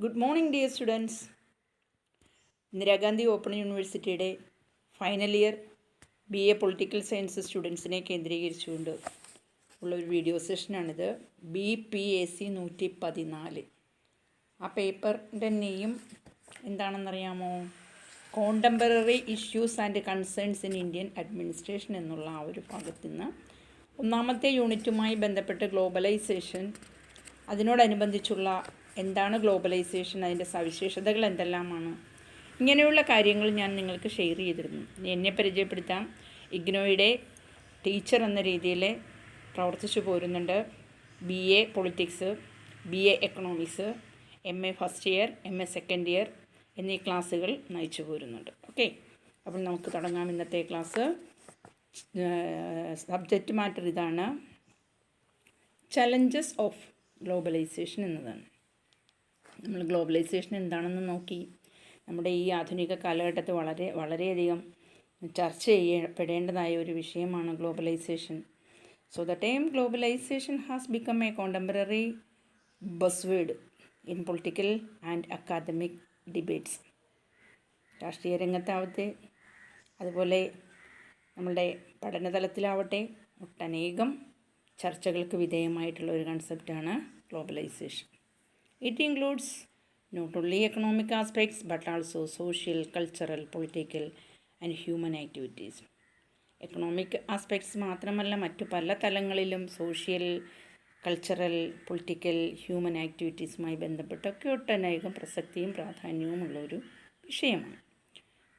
Good morning dear students. Indira Gandhi open യൂണിവേഴ്സിറ്റിയുടെ final year BA political science സ്റ്റുഡൻസിനെ കേന്ദ്രീകരിച്ചുകൊണ്ട് ഉള്ള ഒരു വീഡിയോ സെഷനാണിത്. BPAC 114. ആ പേപ്പറിൻ്റെ നെയിം എന്താണെന്നറിയാമോ? Contemporary issues and concerns in Indian administration എന്നുള്ള ആ ഒരു ഭാഗത്തു നിന്ന് ഒന്നാമത്തെ യൂണിറ്റുമായി ബന്ധപ്പെട്ട് ഗ്ലോബലൈസേഷൻ, അതിനോടനുബന്ധിച്ചുള്ള എന്താണ് ഗ്ലോബലൈസേഷൻ, അതിൻ്റെ സവിശേഷതകൾ എന്തെല്ലാമാണ്, ഇങ്ങനെയുള്ള കാര്യങ്ങൾ ഞാൻ നിങ്ങൾക്ക് ഷെയർ ചെയ്തിരുന്നു. എന്നെ പരിചയപ്പെടുത്താം. ഇഗ്നോയുടെ ടീച്ചർ എന്ന രീതിയിൽ പ്രവർത്തിച്ചു പോരുന്നുണ്ട്. BA politics, BA economics, MA first year, MA second year എന്നീ ക്ലാസ്സുകൾ നയിച്ചു പോരുന്നുണ്ട്. ഓക്കെ, അപ്പോൾ നമുക്ക് തുടങ്ങാം ഇന്നത്തെ ക്ലാസ്. സബ്ജക്റ്റ് മാറ്റർ ഇതാണ്, ചലഞ്ചസ് ഓഫ് ഗ്ലോബലൈസേഷൻ എന്നതാണ്. നമ്മൾ ഗ്ലോബലൈസേഷൻ എന്താണെന്ന് നോക്കി. നമ്മുടെ ഈ ആധുനിക കാലഘട്ടത്തിൽ വളരെയധികം ചർച്ച ചെയ്യപ്പെടേണ്ടതായ ഒരു വിഷയമാണ് globalisation. So the term globalisation has become a contemporary buzzword in political and academic debates. രാഷ്ട്രീയ രംഗത്താവട്ടെ, അതുപോലെ നമ്മളുടെ പഠനതലത്തിലാവട്ടെ, ഒട്ടനേകം ചർച്ചകൾക്ക് വിധേയമായിട്ടുള്ള ഒരു കൺസെപ്റ്റാണ് globalisation. It includes not only economic aspects but also social, cultural, political and human activities. Economic aspects മാത്രമല്ല, മറ്റു പല തലങ്ങളിലും സോഷ്യൽ, കൾച്ചറൽ, പൊളിറ്റിക്കൽ, ഹ്യൂമൻ ആക്ടിവിറ്റീസുമായി ബന്ധപ്പെട്ടൊക്കെ ഒട്ടനേകം പ്രസക്തിയും പ്രാധാന്യവുമുള്ള ഒരു വിഷയമാണ്.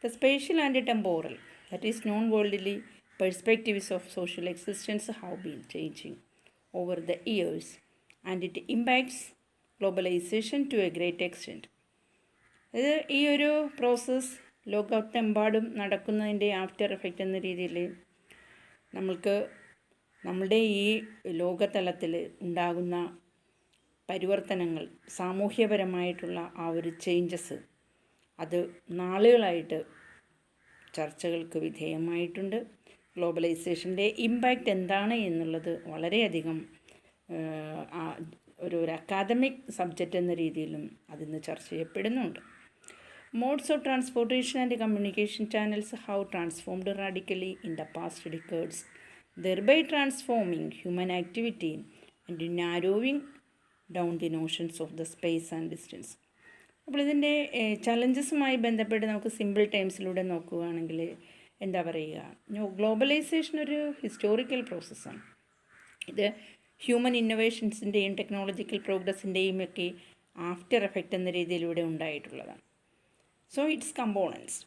The spatial and temporal, that is non worldly perspectives of social existence have been changing over the years and it impacts globalisation to a great extent. ഇത് ഈ ഒരു പ്രോസസ്സ് ലോകത്തെമ്പാടും നടക്കുന്നതിൻ്റെ ആഫ്റ്റർ എഫക്റ്റ് എന്ന രീതിയിൽ നമ്മൾക്ക് നമ്മുടെ ഈ ലോകതലത്തിൽ ഉണ്ടാകുന്ന പരിവർത്തനങ്ങൾ, സാമൂഹ്യപരമായിട്ടുള്ള ആ ഒരു ചേഞ്ചസ്, അത് നാളുകളായിട്ട് ചർച്ചകൾക്ക് വിധേയമായിട്ടുണ്ട്. ഗ്ലോബലൈസേഷൻ്റെ ഇമ്പാക്റ്റ് എന്താണ് എന്നുള്ളത് വളരെയധികം ഒരു അക്കാദമിക് സബ്ജക്റ്റ് എന്ന രീതിയിലും അതിന്ന് ചർച്ച ചെയ്യപ്പെടുന്നുണ്ട്. Modes of transportation and communication channels have transformed radically in the past decades, thereby transforming human activity and narrowing down the notions of the space and distance. അപ്പോൾ ഇതിൻ്റെ ചലഞ്ചസുമായി ബന്ധപ്പെട്ട് നമുക്ക് സിമ്പിൾ ടൈംസിലൂടെ നോക്കുകയാണെങ്കിൽ എന്താ പറയുക, ഗ്ലോബലൈസേഷൻ ഒരു ഹിസ്റ്റോറിക്കൽ പ്രോസസ്സാണ്. ഇത് ഹ്യൂമൻ ഇന്നൊവേഷൻസിൻ്റെയും ടെക്നോളജിക്കൽ പ്രോഗ്രസിൻ്റെയും ഒക്കെ ആഫ്റ്റർ എഫക്റ്റ് എന്ന രീതിയിലൂടെ ഉണ്ടായിട്ടുള്ളതാണ്. സോ ഇറ്റ്സ് കമ്പോണൻസ്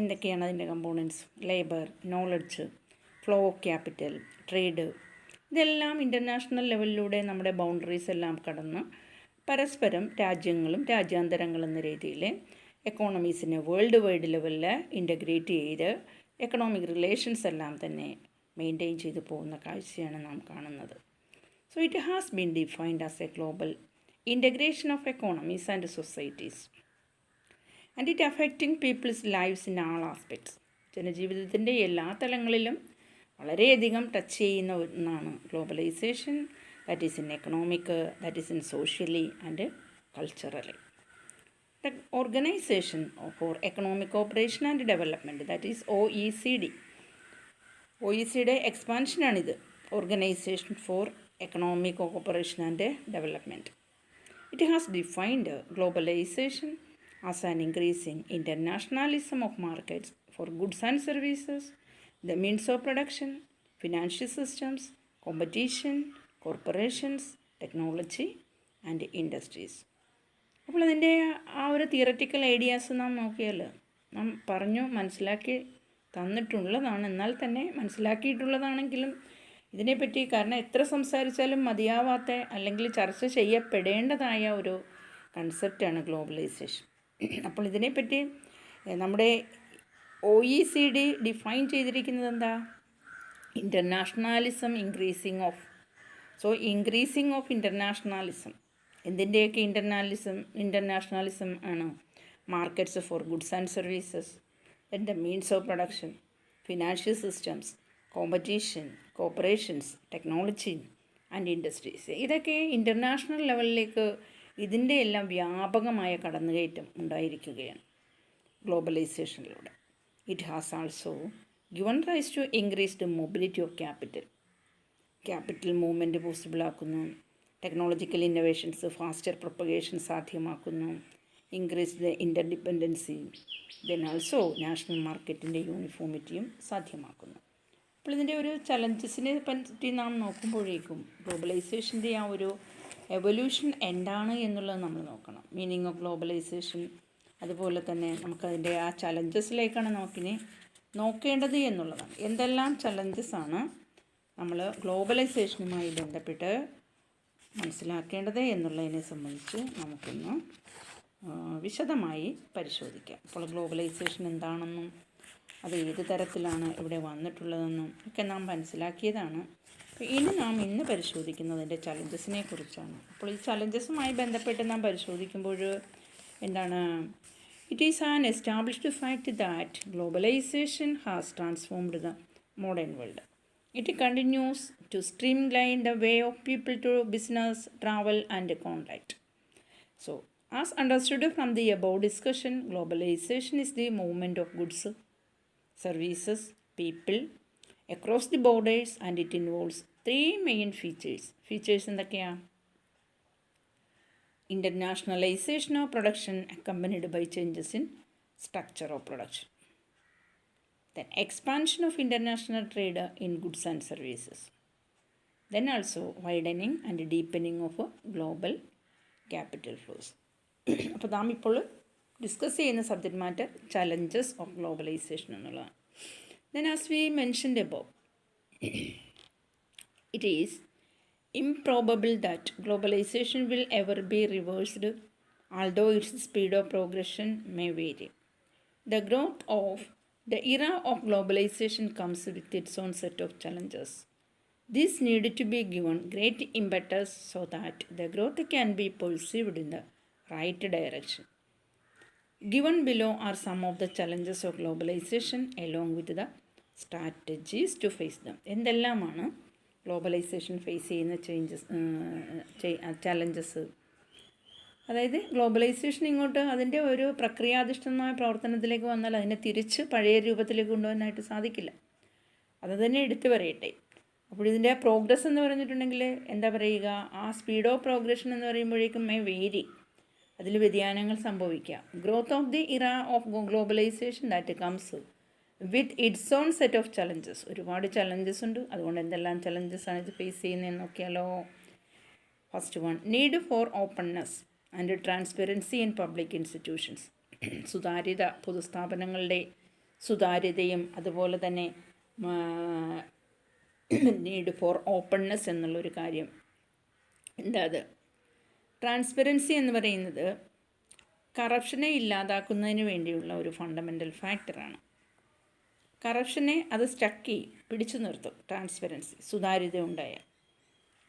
എന്തൊക്കെയാണ് അതിൻ്റെ components? Labour, knowledge, flow of capital, trade, ഇതെല്ലാം ഇൻ്റർനാഷണൽ ലെവലിലൂടെ നമ്മുടെ ബൗണ്ടറീസ് എല്ലാം കടന്ന് പരസ്പരം രാജ്യങ്ങളും രാജ്യാന്തരങ്ങളും എന്ന രീതിയിൽ എക്കോണമീസിനെ വേൾഡ് വൈഡ് ലെവലിൽ ഇൻ്റഗ്രേറ്റ് ചെയ്ത് എക്കണോമിക് റിലേഷൻസ് എല്ലാം തന്നെ മെയിൻറ്റെയിൻ ചെയ്തു പോകുന്ന കാഴ്ചയാണ് നാം കാണുന്നത്. So it has been defined as a global integration of economies and societies, and it affecting people's lives in all aspects. ജനജീവിതത്തിൻ്റെ എല്ലാ തലങ്ങളിലും വളരെയധികം ടച്ച് ചെയ്യുന്ന ഒന്നാണ് globalisation. That is in economic, that is in socially and culturally. The organisation for economic cooperation and development, that is OECD. OECD എക്സ്പാൻഷനാണിത്, organisation for economic cooperation and development. It has defined globalization as an increasing internationalism of markets for goods and services, the means of production, financial systems, competition, corporations, technology and industries. അപ്പോൾ അതിൻ്റെ ആ ഒരു theoretical ideas നാം നോക്കിയാൽ നാം മനസ്സിലാക്കി തന്നിട്ടുള്ളതാണ്. എന്നാൽ തന്നെ മനസ്സിലാക്കിയിട്ടുള്ളതാണെങ്കിലും ഇതിനെപ്പറ്റി കാരണം എത്ര സംസാരിച്ചാലും മതിയാവാത്ത അല്ലെങ്കിൽ ചർച്ച ചെയ്യപ്പെടേണ്ടതായ ഒരു കൺസെപ്റ്റാണ് ഗ്ലോബലൈസേഷൻ. അപ്പോൾ ഇതിനെപ്പറ്റി നമ്മുടെ OECD ഡിഫൈൻ ചെയ്തിരിക്കുന്നത് എന്താ? Internationalism increasing of. So increasing of internationalism, എന്തിൻ്റെയൊക്കെ ഇൻ്റർനാഷണാലിസം ആണ്? Markets for goods and services, then means of production, financial systems, competition, cooperations, technology and industries. ഇതൊക്കെ ഇൻ്റർനാഷണൽ ലെവലിലേക്ക് ഇതിൻ്റെ എല്ലാം വ്യാപകമായ കടന്നുകയറ്റം ഉണ്ടായിരിക്കുകയാണ് ഗ്ലോബലൈസേഷനിലൂടെ. It has also given rise to increased mobility of capital movement പോസിബിളാക്കുന്നു, ടെക്നോളജിക്കൽ ഇന്നോവേഷൻസ് ഫാസ്റ്റർ പ്രൊപ്പഗേഷൻ സാധ്യമാക്കുന്നു, increased interdependency, then also national മാർക്കറ്റിൻ്റെ യൂണിഫോമിറ്റിയും സാധ്യമാക്കുന്നു. അപ്പോൾ ഇതിൻ്റെ ഒരു ചലഞ്ചസിനെ പറ്റി നാം നോക്കുമ്പോഴേക്കും ഗ്ലോബലൈസേഷൻ്റെ ആ ഒരു എവല്യൂഷൻ എന്താണ് എന്നുള്ളത് നമ്മൾ നോക്കണം. മീനിങ് ഓഫ് ഗ്ലോബലൈസേഷൻ, അതുപോലെ തന്നെ നമുക്കതിൻ്റെ ആ ചലഞ്ചസിലേക്കാണ് നമുക്കിനി നോക്കേണ്ടത് എന്നുള്ളതാണ്. എന്തെല്ലാം ചലഞ്ചസാണ് നമ്മൾ ഗ്ലോബലൈസേഷനുമായി ബന്ധപ്പെട്ട് മനസ്സിലാക്കേണ്ടത് എന്നുള്ളതിനെ സംബന്ധിച്ച് നമുക്കൊന്ന് വിശദമായി പരിശോധിക്കാം. അപ്പോൾ ഗ്ലോബലൈസേഷൻ എന്താണെന്നും അത് ഏത് തരത്തിലാണ് ഇവിടെ വന്നിട്ടുള്ളതെന്നും ഒക്കെ നാം മനസ്സിലാക്കിയതാണ്. ഇനി നാം ഇന്ന് പരിശോധിക്കുന്നതിൻ്റെ ചലഞ്ചസിനെ കുറിച്ചാണ്. അപ്പോൾ ഈ ചലഞ്ചസുമായി ബന്ധപ്പെട്ട് നാം പരിശോധിക്കുമ്പോൾ എന്താണ്, it is an established fact that globalisation has transformed the modern world. It continues to streamline the way of people to business, travel and contact. So, as understood from the above discussion, globalization is the movement of goods, services, people across the borders, and it involves three main features. Features എന്തൊക്കെയാണ്? Internationalization of production accompanied by changes in structure of production. Then expansion of international trade in goods and services. Then also widening and deepening of global capital flows. അപ്പോൾ നാം ഇപ്പോൾ discuss ചെയ്യുന്ന subject matter challenges of globalisation എന്നുള്ളതാണ്. Then as we mentioned above, it is improbable that globalization will ever be reversed, although its speed of progression may vary. The growth of the era of globalization comes with its own set of challenges. This needed to be given great impetus so that the growth can be perceived in the right direction. Given below are some of the challenges of globalization along with the strategies to face them. എന്തെല്ലാമാണ് globalisation face ചെയ്യുന്ന challenges? അതായത് globalisation ഇങ്ങോട്ട് അതിൻ്റെ ഒരു പ്രക്രിയാധിഷ്ഠിതമായ പ്രവർത്തനത്തിലേക്ക് വന്നാൽ അതിനെ തിരിച്ച് പഴയ രൂപത്തിലേക്ക് കൊണ്ടുപോകാനായിട്ട് സാധിക്കില്ല. അത് തന്നെ എടുത്തു പറയട്ടെ. അപ്പോൾ ഇതിൻ്റെ പ്രോഗ്രസ് എന്ന് പറഞ്ഞിട്ടുണ്ടെങ്കിൽ എന്താ പറയുക, ആ സ്പീഡ് ഓഫ് പ്രോഗ്രഷൻ എന്ന് പറയുമ്പോഴേക്കും വേരി, അതിൽ വ്യതിയാനങ്ങൾ സംഭവിക്കാം. Growth of the era of globalisation that comes with its own set of challenges. ഒരുപാട് ചലഞ്ചസ് ഉണ്ട്. അതുകൊണ്ട് എന്തെല്ലാം ചലഞ്ചസാണ് ഇത് ഫേസ് ചെയ്യുന്നതെന്ന് നോക്കിയാലോ. First one, need for openness and transparency in public institutions. സുതാര്യത, പൊതുസ്ഥാപനങ്ങളുടെ സുതാര്യതയും അതുപോലെ തന്നെ നീഡ് ഫോർ ഓപ്പൺനെസ് എന്നുള്ളൊരു കാര്യം. എന്താ അത്? ട്രാൻസ്പെറൻസി എന്ന് പറയുന്നത് കറപ്ഷനെ ഇല്ലാതാക്കുന്നതിന് വേണ്ടിയുള്ള ഒരു ഫണ്ടമെൻ്റൽ ഫാക്ടറാണ്. കറപ്ഷനെ അത് പിടിച്ചു നിർത്തും ട്രാൻസ്പെറൻസി, സുതാര്യത ഉണ്ടായാൽ.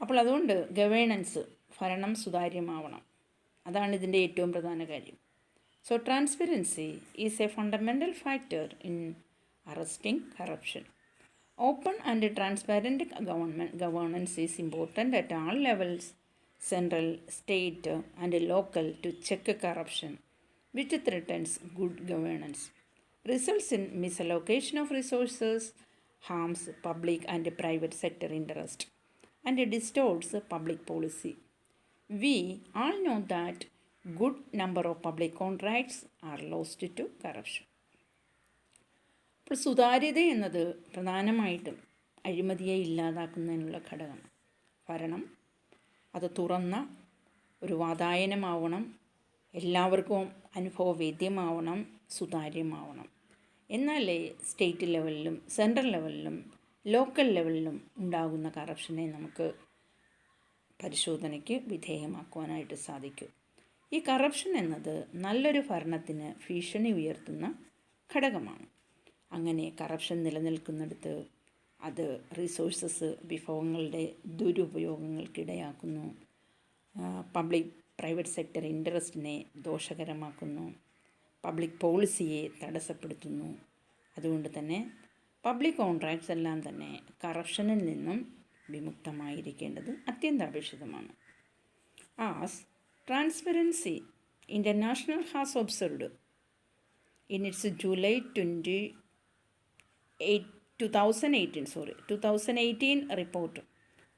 അപ്പോൾ അതുകൊണ്ട് ഗവേണൻസ്, ഭരണം സുതാര്യമാവണം. അതാണ് ഇതിൻ്റെ ഏറ്റവും പ്രധാന കാര്യം. So transparency is A fundamental factor in arresting corruption. Open and transparent governance is important at all levels, central, state and local, to check corruption which threatens good governance, results in misallocation of resources, harms public and private sector interest, and distorts public policy. We all know that good number of public contracts are lost to corruption. അപ്പോൾ സുതാര്യത എന്നത് പ്രധാനമായിട്ടും അഴിമതിയെ ഇല്ലാതാക്കുന്നതിനുള്ള ഘടകം. ഭരണം അത് തുറന്ന ഒരു വാതായനമാവണം, എല്ലാവർക്കും അനുഭവവേദ്യമാവണം, സുതാര്യമാവണം. എന്നാലേ സ്റ്റേറ്റ് ലെവലിലും സെൻട്രൽ ലെവലിലും ലോക്കൽ ലെവലിലും ഉണ്ടാകുന്ന കറപ്ഷനെ നമുക്ക് പരിശോധനയ്ക്ക് വിധേയമാക്കുവാനായിട്ട് സാധിക്കും. ഈ കറപ്ഷൻ എന്നത് നല്ലൊരു ഭരണത്തിന് ഭീഷണി ഉയർത്തുന്ന ഘടകമാണ്. അങ്ങനെ കറപ്ഷൻ നിലനിൽക്കുന്നിടത്ത് അത് റിസോഴ്സസ്, വിഭവങ്ങളുടെ ദുരുപയോഗങ്ങൾക്കിടയാക്കുന്നു, പബ്ലിക് പ്രൈവറ്റ് സെക്ടർ ഇൻട്രസ്റ്റിനെ ദോഷകരമാക്കുന്നു, പബ്ലിക് പോളിസിയെ തടസ്സപ്പെടുത്തുന്നു. അതുകൊണ്ട് തന്നെ പബ്ലിക് കോൺട്രാക്ട്സ് എല്ലാം തന്നെ കറപ്ഷനിൽ നിന്നും വിമുക്തമായിരിക്കേണ്ടത് അത്യന്താപേക്ഷിതമാണ്. As Transparency International has observed in its July 2018 report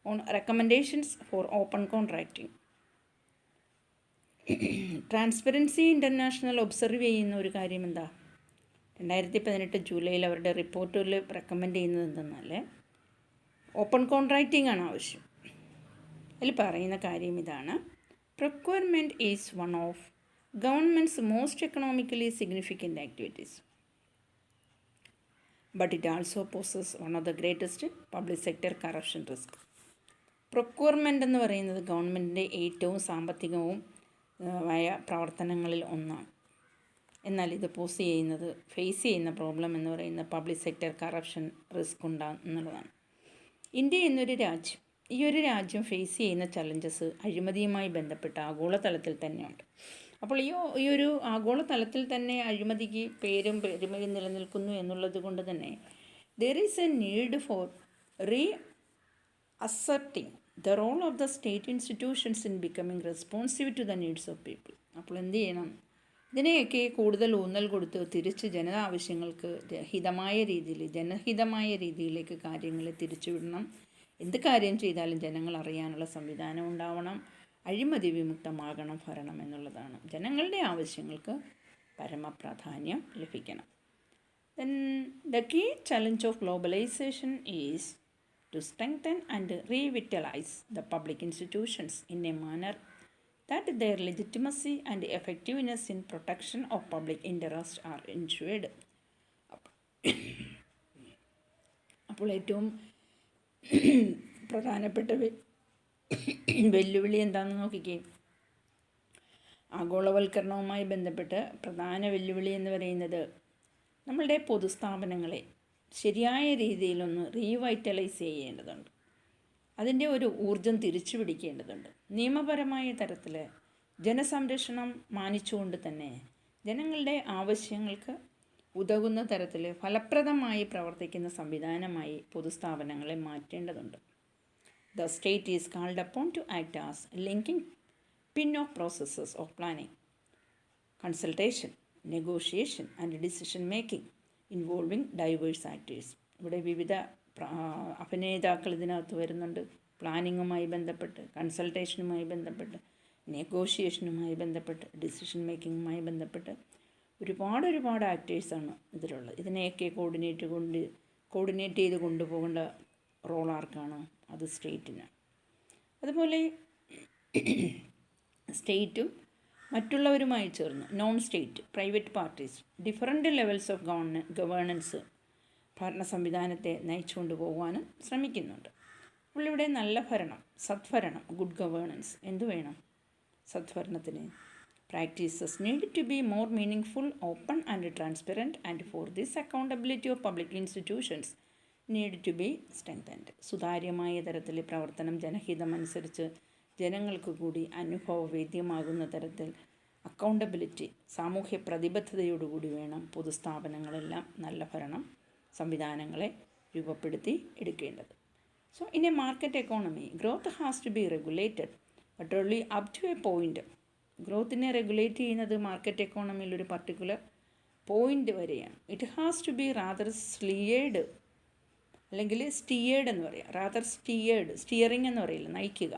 on recommendations for open contracting. Transparency international observe ചെയ്യുന്ന ഒരു കാര്യം എന്താ, 2018 ജൂലൈയിൽ അവരുടെ റിപ്പോർട്ടിൽ റെക്കമെൻഡ് ചെയ്യുന്നത് എന്തെന്നാൽ ഓപ്പൺ കോൺട്രാക്റ്റിംഗ് ആണ് ആവശ്യം. അതിൽ പറയുന്ന കാര്യം ഇതാണ്: procurement is one of governments most economically significant activities, but it also poses one of the greatest public sector corruption risk. Procurement എന്ന് പറയുന്നത് ഗവൺമെൻറ്റിൻ്റെ ഏറ്റവും സാമ്പത്തികവും ആയ പ്രവർത്തനങ്ങളിൽ ഒന്നാണ്. എന്നാൽ ഇത് ഫേസ് ചെയ്യുന്ന പ്രോബ്ലം എന്ന് പറയുന്നത് പബ്ലിക് സെക്ടർ കറപ്ഷൻ റിസ്ക് ഉണ്ടാകും എന്നുള്ളതാണ്. ഇന്ത്യ എന്നൊരു രാജ്യം, ഈ ഒരു രാജ്യം ഫേസ് ചെയ്യുന്ന ചലഞ്ചസ് അഴിമതിയുമായി ബന്ധപ്പെട്ട ആഗോളതലത്തിൽ തന്നെയുണ്ട്. അപ്പോൾ ഈ ഒരു ആഗോളതലത്തിൽ തന്നെ അഴിമതിക്ക് പേരും പെരുമയും നിലനിൽക്കുന്നു എന്നുള്ളത് കൊണ്ട് തന്നെ there is A need for asserting the role of the state institutions in becoming responsive to the needs of people. അപ്പോൾ എന്ത് ചെയ്യണം? ഇതിനെയൊക്കെ കൂടുതൽ ഊന്നൽ കൊടുത്ത് തിരിച്ച് ജനതാവശ്യങ്ങൾക്ക് ജനഹിതമായ രീതിയിലേക്ക് കാര്യങ്ങളെ തിരിച്ചുവിടണം. എന്ത് കാര്യം ചെയ്താലും ജനങ്ങൾ അറിയാനുള്ള സംവിധാനം ഉണ്ടാവണം. അഴിമതി വിമുക്തമാകണം ഭരണം എന്നുള്ളതാണ്. ജനങ്ങളുടെ ആവശ്യങ്ങൾക്ക് പരമപ്രാധാന്യം ലഭിക്കണം. Then the key challenge of globalization is to strengthen and revitalize the public institutions in a manner that their legitimacy and effectiveness in protection of public interest are ensured. അപ്പോൾ ഏറ്റവും പ്രധാനപ്പെട്ട വെല്ലുവിളി എന്താണെന്ന് നോക്കിക്കേ. ആഗോളവൽക്കരണവുമായി ബന്ധപ്പെട്ട് പ്രധാന വെല്ലുവിളി എന്ന് പറയുന്നത് നമ്മളുടെ പൊതുസ്ഥാപനങ്ങളെ ശരിയായ രീതിയിലൊന്ന് റീവൈറ്റലൈസ് ചെയ്യേണ്ടതുണ്ട്. അതിൻ്റെ ഒരു ഊർജം തിരിച്ചു പിടിക്കേണ്ടതുണ്ട്. നിയമപരമായ തരത്തിൽ ജനസംരക്ഷണം മാനിച്ചുകൊണ്ട് തന്നെ ജനങ്ങളുടെ ആവശ്യങ്ങൾക്ക് ഉതകുന്ന തരത്തിൽ ഫലപ്രദമായി പ്രവർത്തിക്കുന്ന സംവിധാനമായി പൊതുസ്ഥാപനങ്ങളെ മാറ്റേണ്ടതുണ്ട്. The state is called upon to act as linking pin of processes of planning, consultation, negotiation and decision making involving diverse actors. ഇവിടെ വിവിധ അഭിനേതാക്കൾ ഇതിനകത്ത് വരുന്നുണ്ട്. പ്ലാനിങ്ങുമായി ബന്ധപ്പെട്ട്, കൺസൾട്ടേഷനുമായി ബന്ധപ്പെട്ട്, നെഗോഷിയേഷനുമായി ബന്ധപ്പെട്ട്, ഡിസിഷൻ മേക്കിങ്ങുമായി ബന്ധപ്പെട്ട് ഒരുപാട് ആക്ടേഴ്സാണ് ഇതിലുള്ളത്. ഇതിനെയൊക്കെ കോർഡിനേറ്റ് ചെയ്ത് കൊണ്ടുപോകേണ്ട റോൾ ആർക്കാണ്? അത് സ്റ്റേറ്റിന്. അതുപോലെ സ്റ്റേറ്റും മറ്റുള്ളവരുമായി ചേർന്ന് non state, private parties, different levels of governance ഭരണ സംവിധാനത്തെ നയിച്ചുകൊണ്ട് പോകുവാനും ശ്രമിക്കുന്നുണ്ട്. അപ്പോൾ ഇവിടെ നല്ല ഭരണം, സദ്ഭരണം, ഗുഡ് ഗവേണൻസ് എന്തു വേണം? സദ്ഭരണത്തിന് practices need to be more meaningful, open and transparent, and for this accountability of public institutions need to be strengthened. സുതാര്യമായ തരത്തിൽ പ്രവർത്തനം ജനഹിതമനുസരിച്ച് ജനങ്ങൾക്ക് കൂടി അനുഭവവേദ്യമാകുന്ന തരത്തിൽ അക്കൗണ്ടബിലിറ്റി, സാമൂഹ്യ പ്രതിബദ്ധതയോടുകൂടി വേണം പൊതുസ്ഥാപനങ്ങളെല്ലാം നല്ല ഭരണം സംവിധാനങ്ങളെ രൂപപ്പെടുത്തി എടുക്കേണ്ടത്. So in a market economy growth has to be regulated, but only up to a point. ഗ്രോത്തിനെ റെഗുലേറ്റ് ചെയ്യുന്നത് മാർക്കറ്റ് എക്കോണമിയിൽ ഒരു പർട്ടിക്കുലർ പോയിൻ്റ് വരെയാണ്. It has to be rather steered, അല്ലെങ്കിൽ സ്റ്റിയേഡ് എന്ന് പറയാം. റാദർ സ്റ്റിയറിംഗ് എന്ന് പറയില്ല, നയിക്കുക.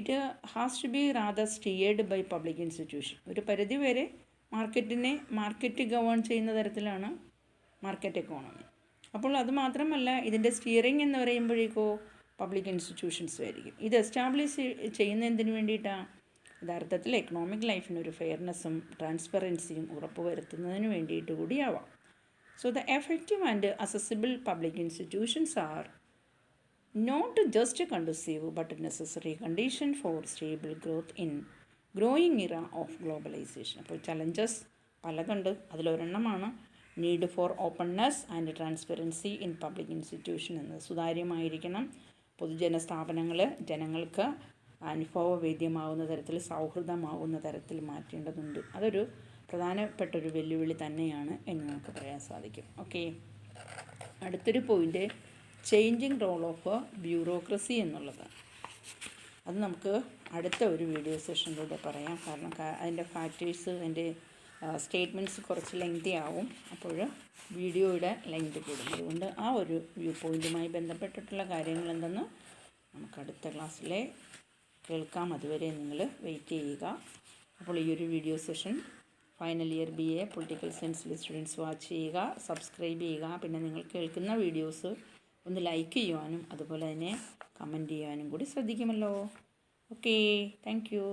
It has to be rather steered by public institution. ഒരു പരിധി വരെ മാർക്കറ്റ് ഗവേൺ ചെയ്യുന്ന തരത്തിലാണ് മാർക്കറ്റ് എക്കോണമി. അപ്പോൾ അതുമാത്രമല്ല, ഇതിൻ്റെ സ്റ്റിയറിംഗ് എന്ന് പറയുമ്പോഴേക്കോ പബ്ലിക് ഇൻസ്റ്റിറ്റ്യൂഷൻസ് ആയിരിക്കും. ഇത് എസ്റ്റാബ്ലിഷ് ചെയ്യുന്നതിന് വേണ്ടിയിട്ടാണ് യഥാർത്ഥത്തിൽ എക്കണോമിക് ലൈഫിനൊരു ഫെയർനെസ്സും ട്രാൻസ്പെറൻസിയും ഉറപ്പുവരുത്തുന്നതിന് വേണ്ടിയിട്ട് കൂടിയാവാം. So the effective and accessible public institutions are not just conducive but necessary condition for stable growth in growing era of globalization. അപ്പോൾ ചലഞ്ചസ് പലതുണ്ട്. അതിലൊരെണ്ണമാണ് need for openness and transparency in public institution എന്നത്. സുതാര്യമായിരിക്കണം പൊതുജന സ്ഥാപനങ്ങൾ, ജനങ്ങൾക്ക് അനുഭവവേദ്യമാവുന്ന തരത്തിൽ, സൗഹൃദമാവുന്ന തരത്തിൽ മാറ്റേണ്ടതുണ്ട്. അതൊരു പ്രധാനപ്പെട്ടൊരു വെല്ലുവിളി തന്നെയാണ് എന്ന് നമുക്ക് പറയാൻ സാധിക്കും. ഓക്കെ, അടുത്തൊരു point changing role of bureaucracy എന്നുള്ളതാണ്. അത് നമുക്ക് അടുത്ത ഒരു വീഡിയോ സെഷനിലൂടെ പറയാം. കാരണം അതിൻ്റെ ഫാക്ടേഴ്സ്, അതിൻ്റെ സ്റ്റേറ്റ്മെൻറ്റ്സ് കുറച്ച് ലെങ്തി ആവും. അപ്പോൾ വീഡിയോയുടെ ലെങ്ത് കൂടും. അതുകൊണ്ട് ആ ഒരു വ്യൂ പോയിൻറ്റുമായി ബന്ധപ്പെട്ടിട്ടുള്ള കാര്യങ്ങൾ എന്തെന്ന് നമുക്ക് അടുത്ത ക്ലാസ്സിലെ കേൾക്കാം. അതുവരെ നിങ്ങൾ വെയിറ്റ് ചെയ്യുക. അപ്പോൾ ഈ ഒരു video session final year BA political സയൻസിലെ സ്റ്റുഡൻസ് വാച്ച് ചെയ്യുക, സബ്സ്ക്രൈബ് ചെയ്യുക. പിന്നെ നിങ്ങൾ കേൾക്കുന്ന വീഡിയോസ് ഒന്ന് ലൈക്ക് ചെയ്യുവാനും അതുപോലെ തന്നെ കമൻറ്റ് ചെയ്യാനും കൂടി ശ്രദ്ധിക്കുമല്ലോ. Okay, thank you.